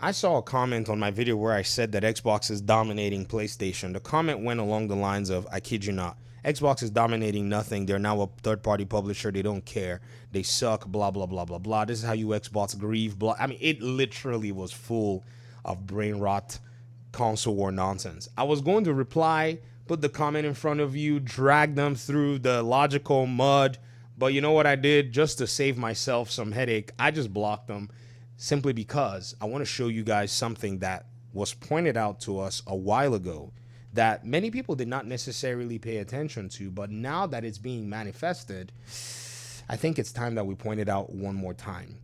I saw a comment on my video where I said that Xbox is dominating PlayStation. The comment went along the lines of, I kid you not, Xbox is dominating nothing. They're now a third-party publisher. They don't care. They suck, blah, blah, blah, blah, blah. This is how you Xbox grieve, blah. I mean, it literally was full of brain rot, console war nonsense. I was going to reply, put the comment in front of you, drag them through the logical mud, but you know what I did? Just to save myself some headache, I just blocked them simply because I want to show you guys something that was pointed out to us a while ago that many people did not necessarily pay attention to, but now that it's being manifested, I think it's time that we point it out one more time.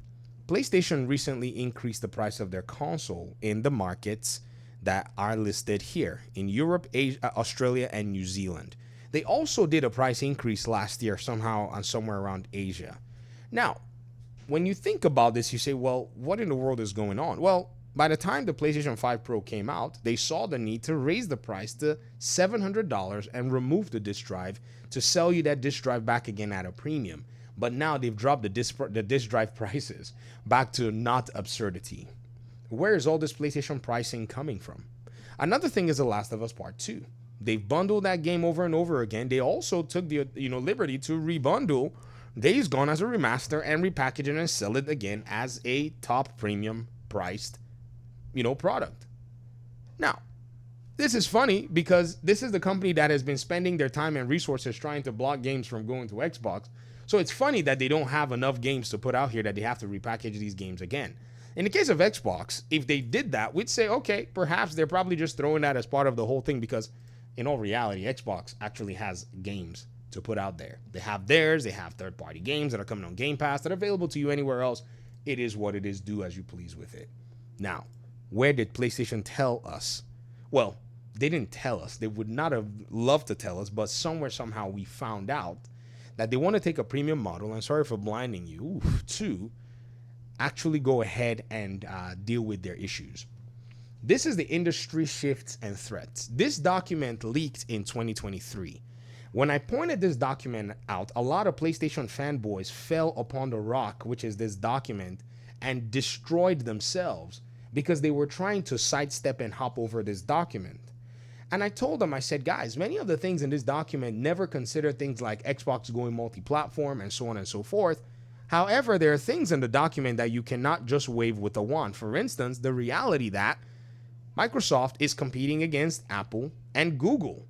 PlayStation recently increased the price of their console in the markets that are listed here in Europe, Asia, Australia, and New Zealand. They also did a price increase last year somehow on somewhere around Asia. Now, when you think about this, you say, well, what in the world is going on? Well, by the time the PlayStation 5 Pro came out, they saw the need to raise the price to $700 and remove the disk drive to sell you that disk drive back again at a premium. But now they've dropped the disk drive prices back to not absurdity. Where is all this PlayStation pricing coming from? Another thing is The Last of Us Part 2. They've bundled that game over and over again. They also took the liberty to rebundle Days Gone as a remaster and repackage it and sell it again as a top premium priced, product. Now, this is funny because this is the company that has been spending their time and resources trying to block games from going to Xbox. So it's funny that they don't have enough games to put out here that they have to repackage these games again. In the case of Xbox, if they did that, we'd say, okay, perhaps they're probably just throwing that as part of the whole thing because in all reality, Xbox actually has games to put out there. They have theirs. They have third-party games that are coming on Game Pass that are available to you anywhere else. It is what it is. Do as you please with it. Now, where did PlayStation tell us? Well, they didn't tell us. They would not have loved to tell us, but somewhere, somehow, we found out that they want to take a premium model, and sorry for blinding you, to actually go ahead and deal with their issues. This is the industry shifts and threats. This document leaked in 2023. When I pointed this document out, a lot of PlayStation fanboys fell upon the rock, which is this document, and destroyed themselves because they were trying to sidestep and hop over this document. And I told them, I said, guys, many of the things in this document never consider things like Xbox going multi-platform and so on and so forth. However, there are things in the document that you cannot just wave with a wand. For instance, the reality that Microsoft is competing against Apple and Google.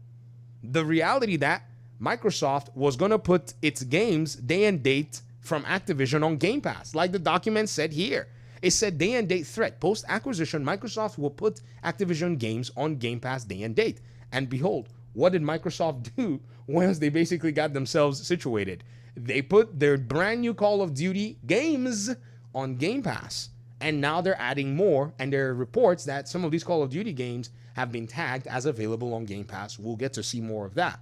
The reality that Microsoft was going to put its games day and date from Activision on Game Pass, like the document said here. It said day and date threat. Post-acquisition, Microsoft will put Activision games on Game Pass day and date. And behold, what did Microsoft do once they basically got themselves situated? They put their brand new Call of Duty games on Game Pass. And now they're adding more, and there are reports that some of these Call of Duty games have been tagged as available on Game Pass. We'll get to see more of that.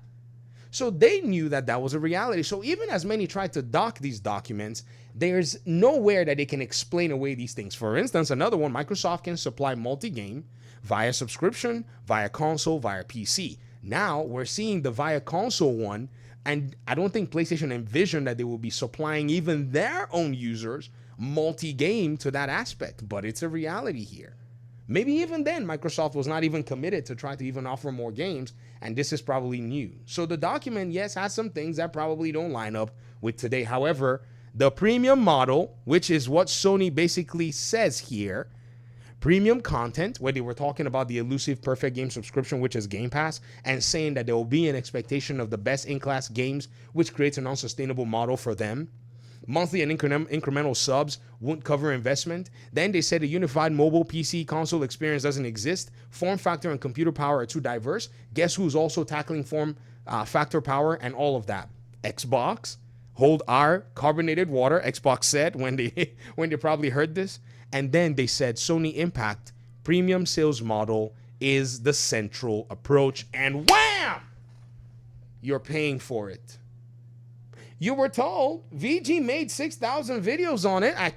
So they knew that that was a reality. So even as many tried to dock these documents, there's nowhere that they can explain away these things. For instance, another one, Microsoft can supply multi-game via subscription, via console, via PC. Now we're seeing the via console one, and I don't think PlayStation envisioned that they will be supplying even their own users multi-game to that aspect, but it's a reality here. Maybe even then, Microsoft was not even committed to try to even offer more games, and this is probably new. So the document, yes, has some things that probably don't line up with today. However, the premium model, which is what Sony basically says here, premium content, where they were talking about the elusive perfect game subscription, which is Game Pass, and saying that there will be an expectation of the best in-class games, which creates an unsustainable model for them. Monthly and incremental subs won't cover investment. Then they said a unified mobile PC console experience doesn't exist. Form factor and computer power are too diverse. Guess who's also tackling form factor power and all of that? Xbox. Hold our carbonated water, Xbox said when they probably heard this. And then they said Sony Impact premium sales model is the central approach. And wham! You're paying for it. You were told VG made 6,000 videos on it. I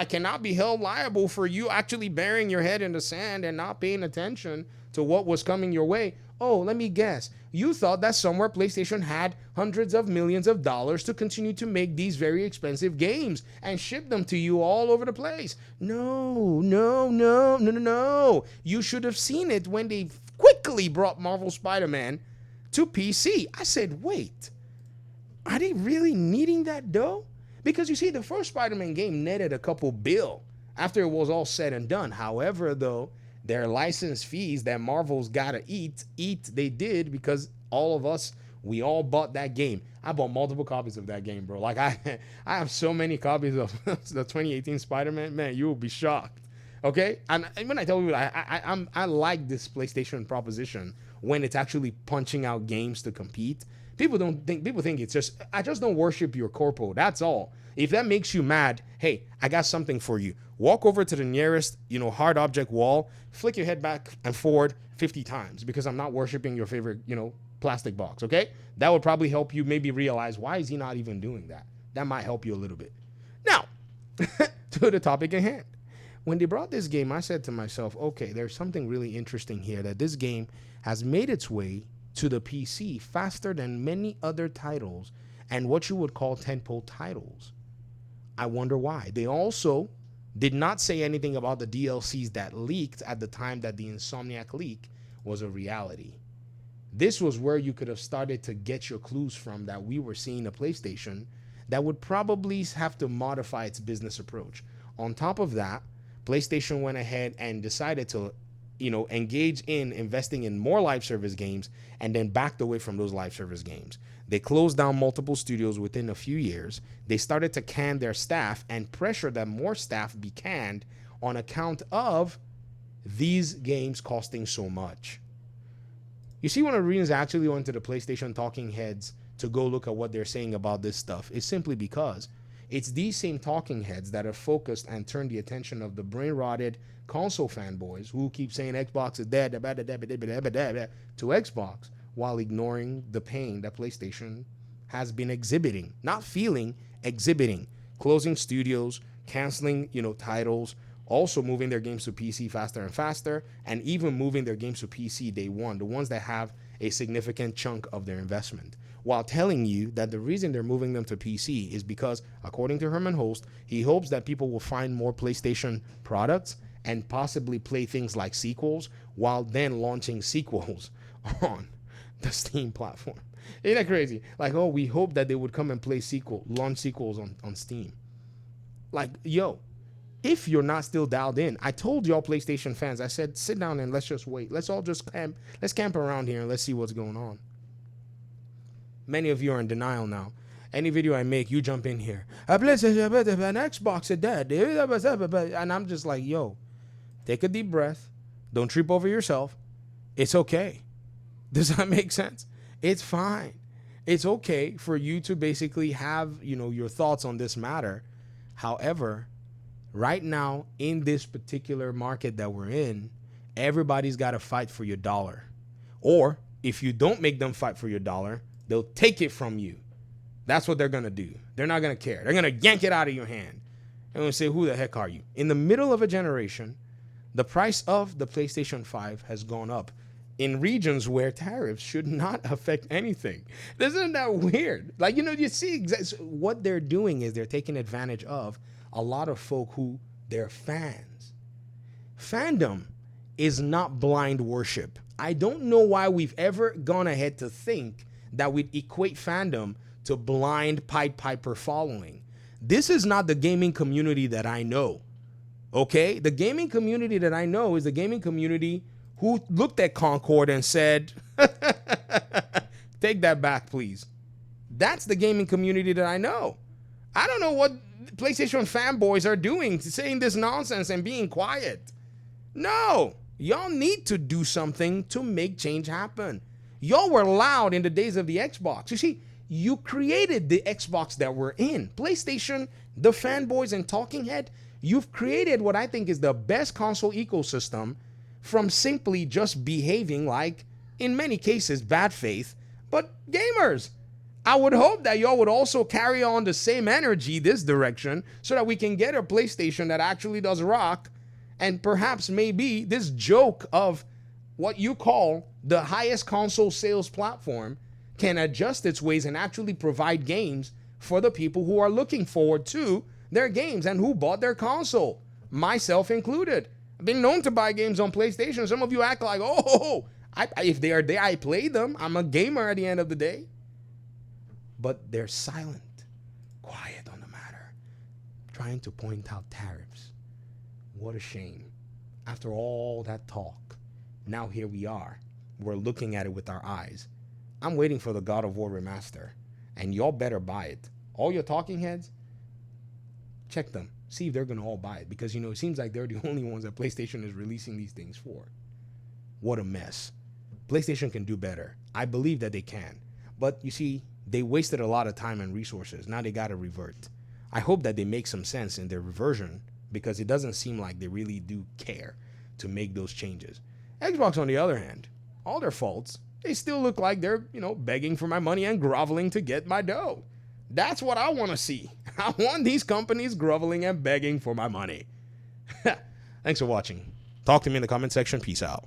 cannot be held liable for you actually burying your head in the sand and not paying attention to what was coming your way. Oh, let me guess. You thought that somewhere PlayStation had hundreds of millions of dollars to continue to make these very expensive games and ship them to you all over the place. No, no, no, no, no, no. You should have seen it when they quickly brought Marvel Spider-Man to PC. I said, wait, are they really needing that dough? Because you see, the first Spider-Man game netted a couple bill after it was all said and done. However, though, their license fees that Marvel's gotta eat they did, because all of us, we all bought that game. I bought multiple copies of that game, bro. Like I have so many copies of the 2018 Spider-Man. Man, you will be shocked. Okay, and when I tell you, I like this PlayStation proposition when it's actually punching out games to compete. People think it's just, I just don't worship your corpo. That's all. If that makes you mad, hey, I got something for you. Walk over to the nearest, hard object wall, flick your head back and forward 50 times, because I'm not worshiping your favorite, plastic box, okay? That would probably help you maybe realize, why is he not even doing that? That might help you a little bit. Now, to the topic at hand. When they brought this game, I said to myself, okay, there's something really interesting here, that this game has made its way to the PC faster than many other titles and what you would call tentpole titles. I wonder why. They also did not say anything about the DLCs that leaked at the time that the Insomniac leak was a reality. This was where you could have started to get your clues from that we were seeing a PlayStation that would probably have to modify its business approach. On top of that, PlayStation went ahead and decided to engage in investing in more live service games, and then backed away from those live service games. They closed down multiple studios within a few years. They started to can their staff and pressure that more staff be canned on account of these games costing so much. You see, one of the reasons I actually went to the PlayStation talking heads to go look at what they're saying about this stuff is simply because it's these same talking heads that have focused and turned the attention of the brain-rotted console fanboys who keep saying Xbox is dead to Xbox, while ignoring the pain that PlayStation has been exhibiting. Not feeling, exhibiting. Closing studios, canceling, titles, also moving their games to PC faster and faster, and even moving their games to PC day one, the ones that have a significant chunk of their investment, while telling you that the reason they're moving them to PC is because, according to Herman Holst, he hopes that people will find more PlayStation products and possibly play things like sequels, while then launching sequels on the Steam platform. Isn't that crazy? Like, oh, we hope that they would come and launch sequels on Steam. Like, yo, if you're not still dialed in, I told y'all PlayStation fans, I said, sit down and let's just wait. Let's all just camp around here and let's see what's going on. Many of you are in denial now. Any video I make, you jump in here. An Xbox is dead. And I'm just like, yo, take a deep breath. Don't trip over yourself. It's okay. Does that make sense? It's fine. It's okay for you to basically have, your thoughts on this matter. However, right now, in this particular market that we're in, everybody's got to fight for your dollar. Or if you don't make them fight for your dollar, they'll take it from you. That's what they're going to do. They're not going to care. They're going to yank it out of your hand. And going to say, who the heck are you? In the middle of a generation, the price of the PlayStation 5 has gone up in regions where tariffs should not affect anything. Isn't that weird? Like, you see what they're doing is they're taking advantage of a lot of folk who they're fans. Fandom is not blind worship. I don't know why we've ever gone ahead to think that we'd equate fandom to blind Pied Piper following. This is not the gaming community that I know. Okay? The gaming community that I know is the gaming community who looked at Concord and said, take that back, please. That's the gaming community that I know. I don't know what PlayStation fanboys are doing, saying this nonsense and being quiet. No, y'all need to do something to make change happen. Y'all were loud in the days of the Xbox. You see, you created the Xbox that we're in. PlayStation, the fanboys and talking head, you've created what I think is the best console ecosystem from simply just behaving like, in many cases, bad faith, but gamers. I would hope that y'all would also carry on the same energy this direction so that we can get a PlayStation that actually does rock, and perhaps maybe this joke of what you call the highest console sales platform can adjust its ways and actually provide games for the people who are looking forward to their games and who bought their console, myself included. I've been known to buy games on PlayStation. Some of you act like, oh, if they are there, I play them. I'm a gamer at the end of the day. But they're silent, quiet on the matter, trying to point out tariffs. What a shame. After all that talk, now here we are. We're looking at it with our eyes. I'm waiting for the God of War remaster, and y'all better buy it. All your talking heads, check them. See if they're going to all buy it, because, it seems like they're the only ones that PlayStation is releasing these things for. What a mess. PlayStation can do better. I believe that they can. But you see, they wasted a lot of time and resources. Now they got to revert. I hope that they make some sense in their reversion, because it doesn't seem like they really do care to make those changes. Xbox, on the other hand, all their faults, they still look like they're, begging for my money and groveling to get my dough. That's what I want to see. I want these companies groveling and begging for my money. Thanks for watching. Talk to me in the comment section. Peace out.